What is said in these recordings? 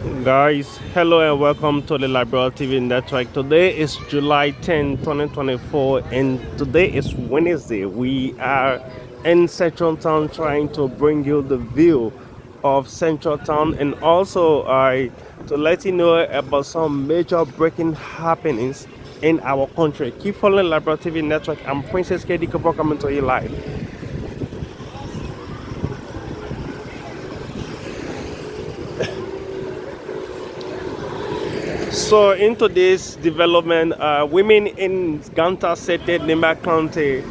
Guys, hello and welcome to the Liberia TV network. Today is July 10, 2024, and today is Wednesday. We are in Central Town trying to bring you the view of Central Town, and also to let you know about some major breaking happenings in our country. Keep following Liberia TV network. I'm Princess KD Cooper coming to you live. So into this development, women in Ganta City, Nimba County,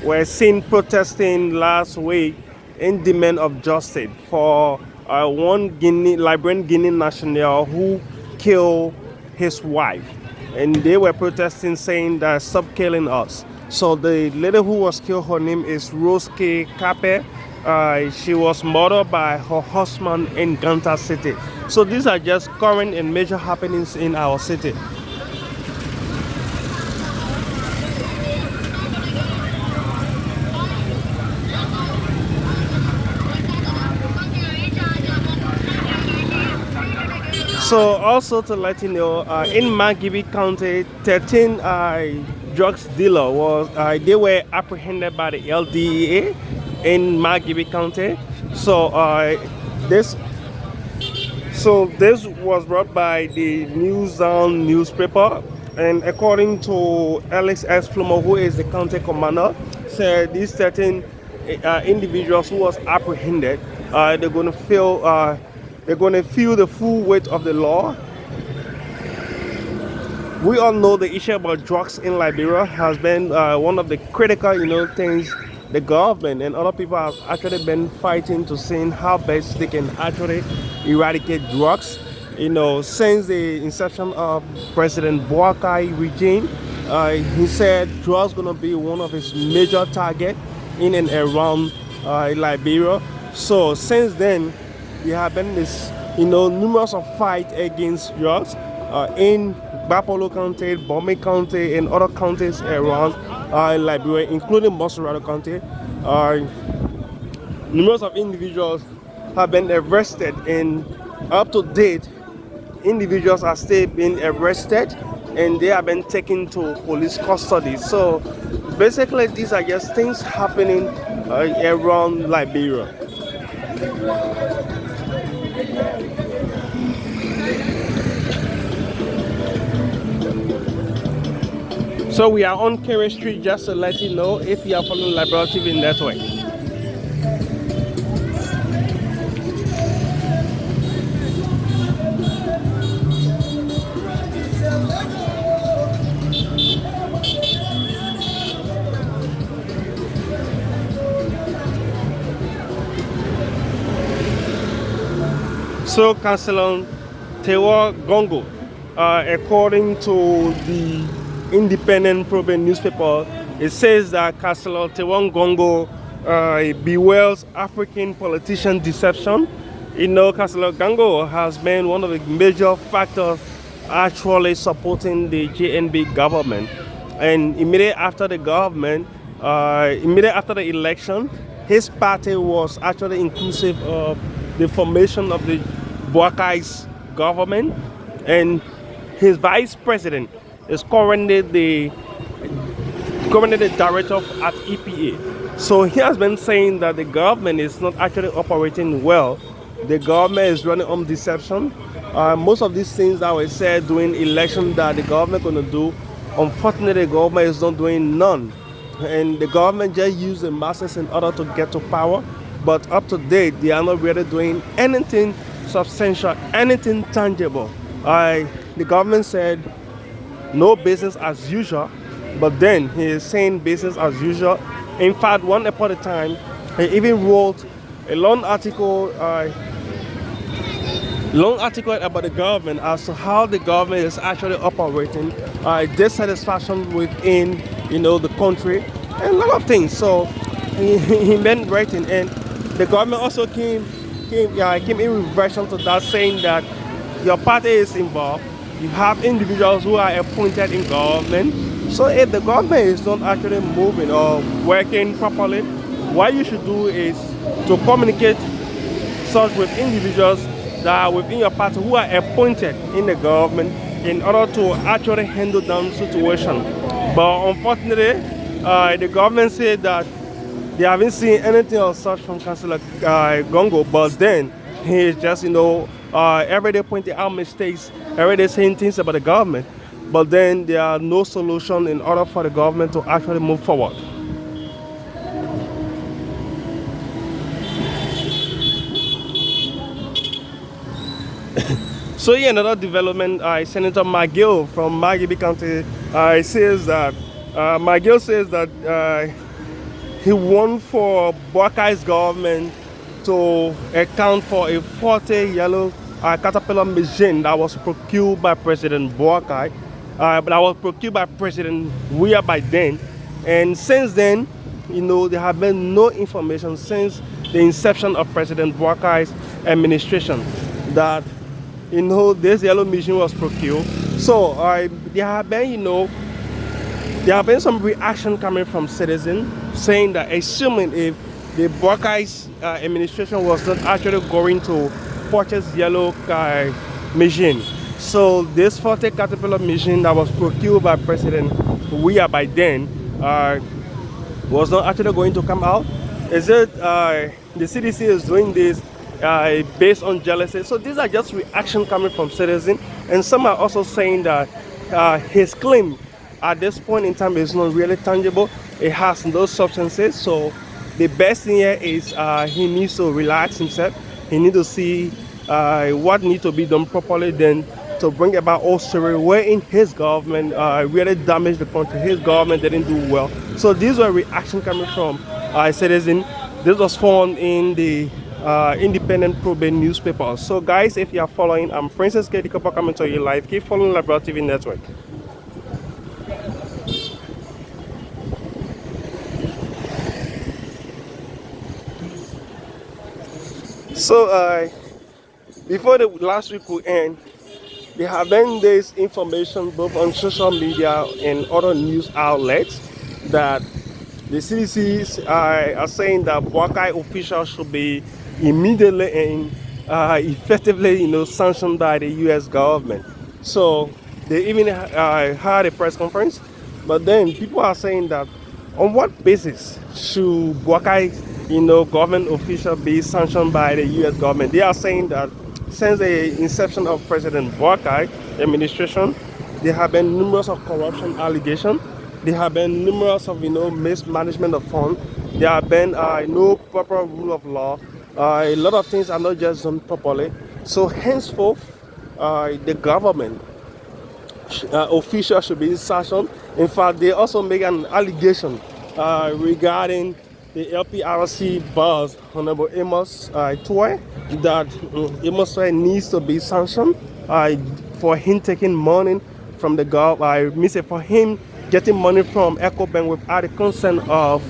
were seen protesting last week in demand of justice for one Liberian Guinea national who killed his wife, and they were protesting saying that stop killing us. So the lady who was killed, her name is Rose K. Kape. She was murdered by her husband in Ganta City. So these are just current and major happenings in our city. So also to let you know, in Margibi County, 13 drugs dealer was they were apprehended by the LDEA in Margibi County. So this this was brought by the News Down newspaper, and according to Alex S. Flomo, who is the county commander, said these 13 individuals who was apprehended, they're going to feel the full weight of the law. We all know the issue about drugs in Liberia has been one of the critical, things the government and other people have actually been fighting to see how best they can actually eradicate drugs. Since the inception of President Bokai regime, he said drugs gonna be one of his major targets in and around Liberia. So since then, there have been this, numerous of fights against drugs in Bapolo County, Bombay County, and other counties around Liberia, including Monrovia County. Numerous of individuals have been arrested, and up to date, individuals are still being arrested, and they have been taken to police custody. So basically, these are just things happening around Liberia. So we are on Kerry Street, just to let you know if you are following Liberia TV network. So Councillor Tewa Gongo, according to the Independent Probe newspaper, it says that Councillor Tewa Gongo bewails African politician deception. Councillor Gongo has been one of the major factors actually supporting the JNB government. And immediately after the election, his party was actually inclusive of the formation of the Boakai's government, and his vice president is currently the director at EPA. So he has been saying that the government is not actually operating well. The government is running on deception. Most of these things that were said during election that the government going to do, unfortunately the government is not doing none. And the government just use the masses in order to get to power. But up to date, they are not really doing anything substantial, anything tangible. The government said no business as usual, but then he is saying business as usual. In fact, one upon a time, he even wrote a long article about the government as to how the government is actually operating, dissatisfaction within, the country, and a lot of things. So he been writing, and the government also came in reversion to that, saying that your party is involved. You have individuals who are appointed in government. So if the government is not actually moving or working properly, what you should do is to communicate such with individuals that are within your party who are appointed in the government in order to actually handle down situation. But unfortunately, the government said that they haven't seen anything of such from Councillor Gongo, but then he is just, every day pointing out mistakes, every day saying things about the government, but then there are no solution in order for the government to actually move forward. So yeah, another development, Senator Margibi from Margibi County says that Margibi says that he won for Boakai's government to account for a 40 yellow caterpillar machine that was procured by President Bokai, but that was procured by President Weah by then. And since then, there have been no information since the inception of President Bokai's administration that this yellow machine was procured. So there have been some reaction coming from citizens saying that, assuming if the Bokai's administration was not actually going to purchase yellow machine, so this 40 caterpillar machine that was procured by President Weah by then was not actually going to come out. Is it the CDC is doing this based on jealousy? So these are just reaction coming from citizens, and some are also saying that his claim at this point in time is not really tangible. It has no substances. So the best thing here is he needs to relax himself. He needs to see what needs to be done properly, then to bring about all story wherein his government really damaged the country. His government didn't do well. So these were reaction coming from citizens. This was found in the independent probate newspaper. So guys, if you are following, I'm Francis K. Dikopa coming to you live. Keep following Labral TV network. So before the last week will end, there have been this information both on social media and other news outlets that the CDCs are saying that Boakai officials should be immediately and effectively, sanctioned by the U.S. government. So they even had a press conference, but then people are saying that on what basis should Boakai, government official be sanctioned by the U.S. government? They are saying that since the inception of President Bokai administration, there have been numerous of corruption allegations. There have been numerous of mismanagement of funds. There have been no proper rule of law. A lot of things are not just done properly. So henceforth, the government officials should be sanctioned. In fact, they also make an allegation regarding the LPRC boss, Honorable Amos Toy, that Amos Toy needs to be sanctioned for him taking money from the government. For him getting money from EcoBank without the consent of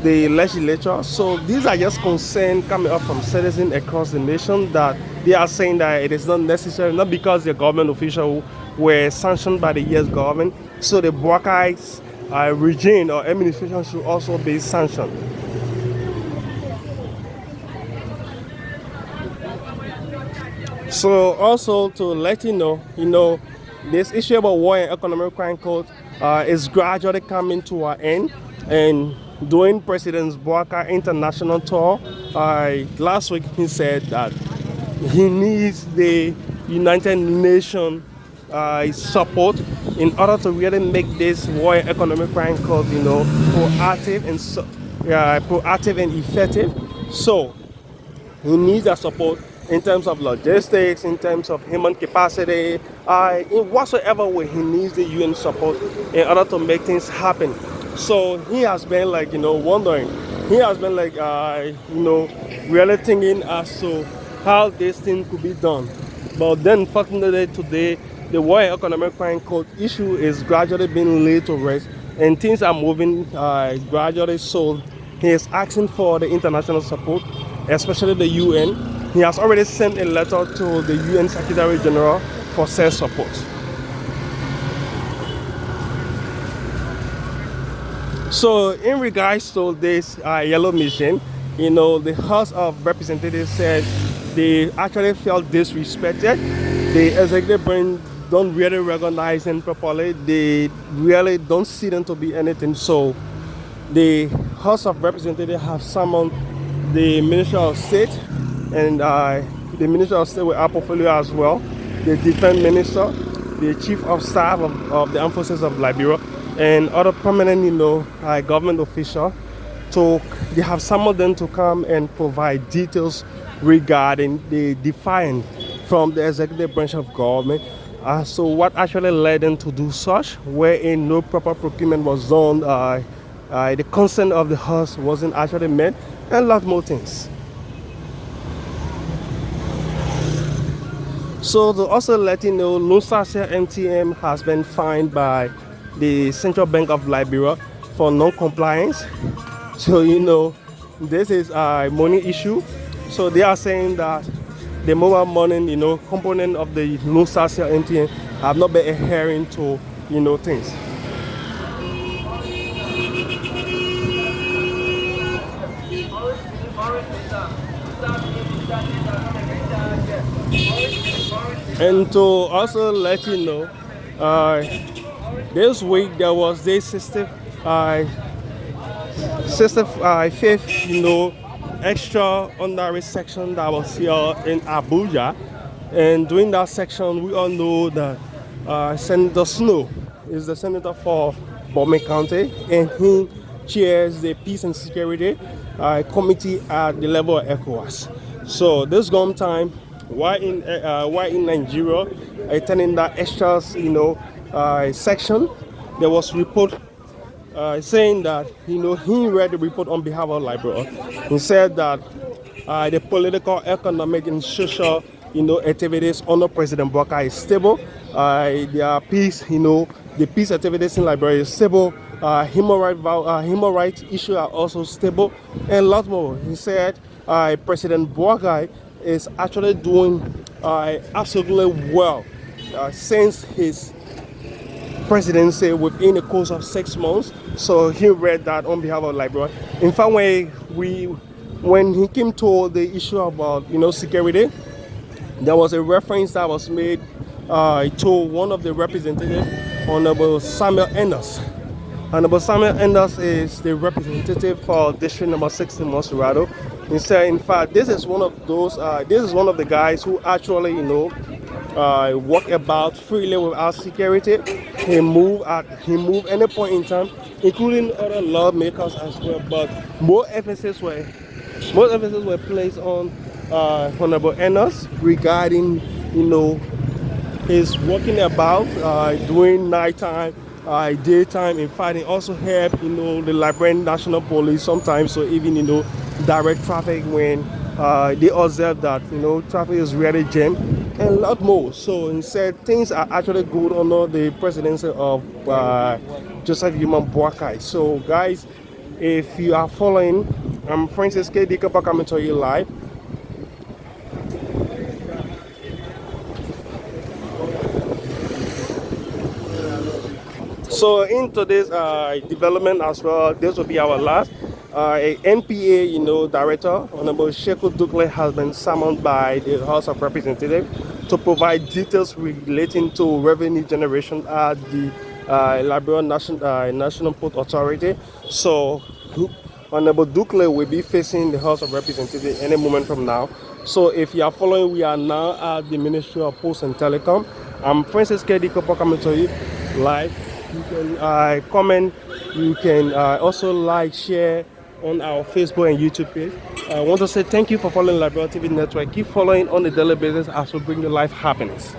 the legislature. So these are just concerns coming up from citizens across the nation that they are saying that it is not necessary, not because the government officials were sanctioned by the US government. So the Boakai's regime or administration should also be sanctioned. So also to let you know, this issue about war and economic crime code is gradually coming to an end. And during President Bokai international tour, last week he said that he needs the United Nations support in order to really make this war and economic crime code, proactive and effective. So he needs that support in terms of logistics, in terms of human capacity, in whatsoever way he needs the UN support in order to make things happen. So he has been wondering, he has been really thinking as to how this thing could be done. But then fortunately today, the war and economic crime code issue is gradually being laid to rest and things are moving gradually. So he is asking for the international support, especially the UN. He has already sent a letter to the UN Secretary General for said support. So in regards to this yellow mission, the House of Representatives said they actually felt disrespected. The executive branch don't really recognize them properly. They really don't see them to be anything. So the House of Representatives have summoned the Minister of State, and the Minister of State with our portfolio as well, the Defense Minister, the Chief of Staff of the Armed Forces of Liberia, and other prominent, government officials. So they have summoned them to come and provide details regarding the defiance from the executive branch of government. So what actually led them to do such, wherein no proper procurement was done, the consent of the House wasn't actually met, and a lot more things. So to also let you know, Lusacia MTM has been fined by the Central Bank of Liberia for non-compliance. So this is a money issue. So they are saying that the mobile money, component of the Lusacia MTM have not been adhering to, things. And to also let you know, this week there was this 65th, extra honorary section that was here in Abuja. And during that section, we all know that Senator Snow is the senator for Boakai County, and he chairs the Peace and Security Committee at the level of ECOWAS. So this gone time, why in Nigeria, attending that extra, section, there was report saying that, he read the report on behalf of Liberia. He said that the political, economic, and social, activities under President Bokai is stable. Their peace, the peace activities in Liberia is stable. Human rights issues are also stable, and a lot more. He said President Bokai is actually doing absolutely well since his presidency within the course of 6 months. So he read that on behalf of Liberia. In fact, when he came to the issue about security, there was a reference that was made to one of the representatives, Honorable Samuel Enders. Honorable Samuel Enders is the representative for District Number 6 in Monrovia. He said, in fact, this is one of those. This is one of the guys who actually, walk about freely without security. He move any point in time, including other lawmakers as well. But more emphasis were placed on Honorable Enders regarding, his walking about during nighttime, daytime. In fact, it also helped, the Liberian National Police sometimes. So even, direct traffic when they observe that, traffic is really jammed, and a lot more. So he said things are actually good under the presidency of Joseph Boakai. So guys, if you are following, I'm Francis K. Dikapa coming to you live. So in today's development as well, this will be our last. A NPA, director, Honorable Sheku Dukle, has been summoned by the House of Representatives to provide details relating to revenue generation at the Liberia National Port Authority. So Honorable Dukle will be facing the House of Representatives any moment from now. So if you are following, we are now at the Ministry of Post and Telecom. I'm Francis K. Dikapa coming to you live. You can comment, you can also like, share on our Facebook and YouTube page. I want to say thank you for following Liberia TV Network. Keep following on a daily basis as we bring you live happiness.